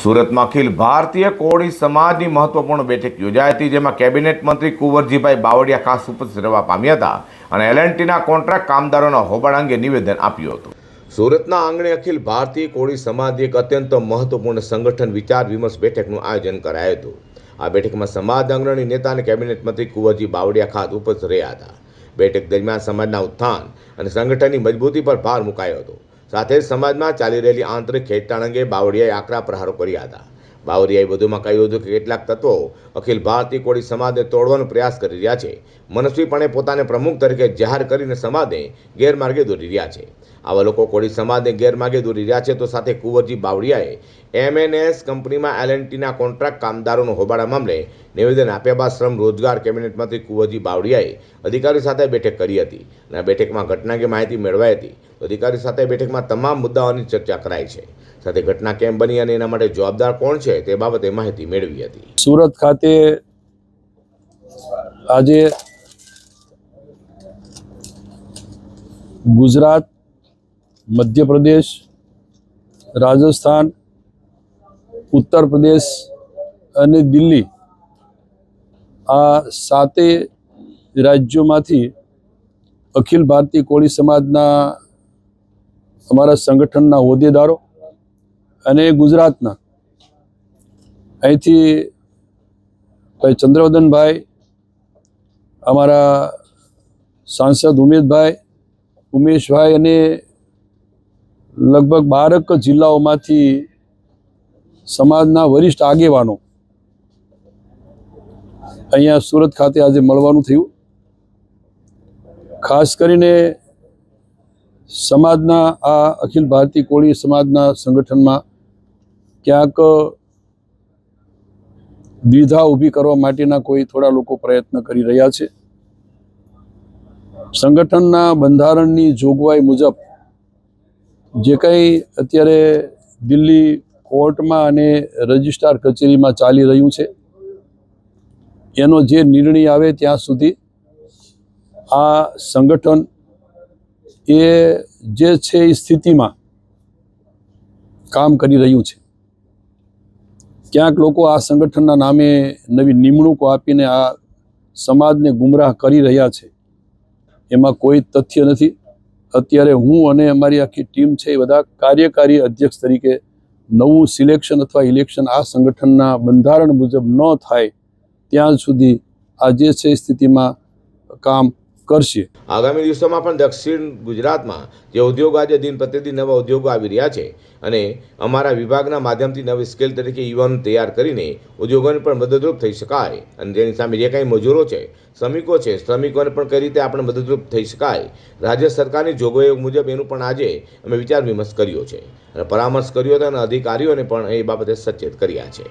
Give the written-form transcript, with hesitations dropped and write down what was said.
સુરતમાં અખિલ ભારતીય કોળી સમાજની મહત્વપૂર્ણ બેઠક યોજાઈ હતી, જેમાં કેબિનેટ મંત્રી કુંવરજીભાઈ બાવળિયા ખાસ ઉપસ્થિત રહેવા પામ્યા હતા અને એલએનટીના કોન્ટ્રાક્ટ કામદારોના હોબાળા અંગે નિવેદન આપ્યું હતું. સુરતના આંગણે અખિલ ભારતીય કોળી સમાજની એક અત્યંત મહત્વપૂર્ણ સંગઠન વિચાર વિમર્શ બેઠકનું આયોજન કરાયું હતું. આ બેઠકમાં સમાજ અગ્રણી નેતા અને કેબિનેટ મંત્રી કુંવરજી બાવળિયા ખાસ ઉપસ્થિત રહ્યા હતા. બેઠક દરમિયાન સમાજના ઉત્થાન અને સંગઠનની મજબૂતી પર ભાર મુકાયો હતો. સાથે જ સમાજમાં ચાલી રહેલી આંતરિક ખેંચતાણ અંગે બાવળિયાએ આકરા પ્રહારો કર્યા હતા. બાવળિયાએ વધુમાં કહ્યું હતું કે કેટલાક તત્વો અખિલ ભારતીય કોળી સમાજને તોડવાનો પ્રયાસ કરી રહ્યા છે. મનસ્વીપણે પોતાને પ્રમુખ તરીકે જાહેર કરીને સમાજને ગેરમાર્ગે દોરી રહ્યા છે. આવા લોકો કોળી સમાજને ગેરમાર્ગે દોરી રહ્યા છે. તો સાથે કુંવરજી બાવળિયાએ એમએનએસ કંપનીમાં એલએનટીના કોન્ટ્રાક્ટ કામદારોનો હોબાળા મામલે નિવેદન આપ્યા બાદ શ્રમ રોજગાર કેબિનેટ મંત્રી કુંવરજી બાવળિયાએ અધિકારીઓ સાથે બેઠક કરી હતી અને આ બેઠકમાં ઘટના અંગે માહિતી મેળવાઈ હતી. અધિકારીઓ સાથે બેઠકમાં તમામ મુદ્દાઓની ચર્ચા કરાઈ છે. સાથે ઘટના કેમ બની અને એના માટે જવાબદાર કોણ છે તે બાબતે માહિતી મેળવી હતી. સુરત ખાતે આજે ગુજરાત, મધ્યપ્રદેશ, રાજસ્થાન, ઉત્તર પ્રદેશ અને દિલ્હી આ સાતે રાજ્યોમાંથી અખિલ ભારતીય કોળી સમાજના અમારા સંગઠનના હોદ્દેદારો અને ગુજરાતના અહીંથી ભાઈ ચંદ્રવદનભાઈ, અમારા સાંસદ ઉમેશભાઈ અને લગભગ 12 જિલ્લાઓમાંથી સમાજના વરિષ્ઠ આગેવાનો અહીંયા સુરત ખાતે આજે મળવાનું થયું. ખાસ કરીને સમાજના આ અખિલ ભારતીય કોળી સમાજના સંગઠનમાં ક્યાંક દ્વિધા ઊભી કરવા માટેના કોઈ થોડા લોકો પ્રયત્ન કરી રહ્યા છે. સંગઠનના બંધારણની જોગવાઈ મુજબ જે કંઈ અત્યારે દિલ્હી કોર્ટમાં અને રજિસ્ટ્રાર કચેરીમાં ચાલી રહ્યું છે એનો જે નિર્ણય આવે ત્યાં સુધી આ સંગઠન એ જે છે એ સ્થિતિમાં કામ કરી રહ્યું છે. ક્યાંક લોકો આ સંગઠનના નામે નવી નિમણૂકો આપીને આ સમાજને ગુમરાહ કરી રહ્યા છે, એમાં કોઈ તથ્ય નથી. અત્યારે હું અને અમારી આખી ટીમ છે એ બધા કાર્યકારી અધ્યક્ષ તરીકે નવું સિલેક્શન અથવા ઇલેક્શન આ સંગઠનના બંધારણ મુજબ ન થાય ત્યાં સુધી આ જે છે સ્થિતિમાં કામ કરશે. આગામી દિવસોમાં પણ દક્ષિણ ગુજરાતમાં જે ઉદ્યોગો આજે દિન પ્રતિદિન નવા ઉદ્યોગો આવી રહ્યા છે અને અમારા વિભાગના માધ્યમથી નવી સ્કેલ તરીકે યુવાનો તૈયાર કરીને ઉદ્યોગોને પણ મદદરૂપ થઈ શકાય અને તેની સામે જે કંઈ મજૂરો છે, શ્રમિકો છે, શ્રમિકોને પણ કઈ રીતે આપણે મદદરૂપ થઈ શકાય, રાજ્ય સરકારની જોગવાઈઓ મુજબ એનું પણ આજે અમે વિચાર વિમર્શ કર્યો છે અને પરામર્શ કર્યો હતો અને અધિકારીઓને પણ એ બાબતે સચેત કર્યા છે.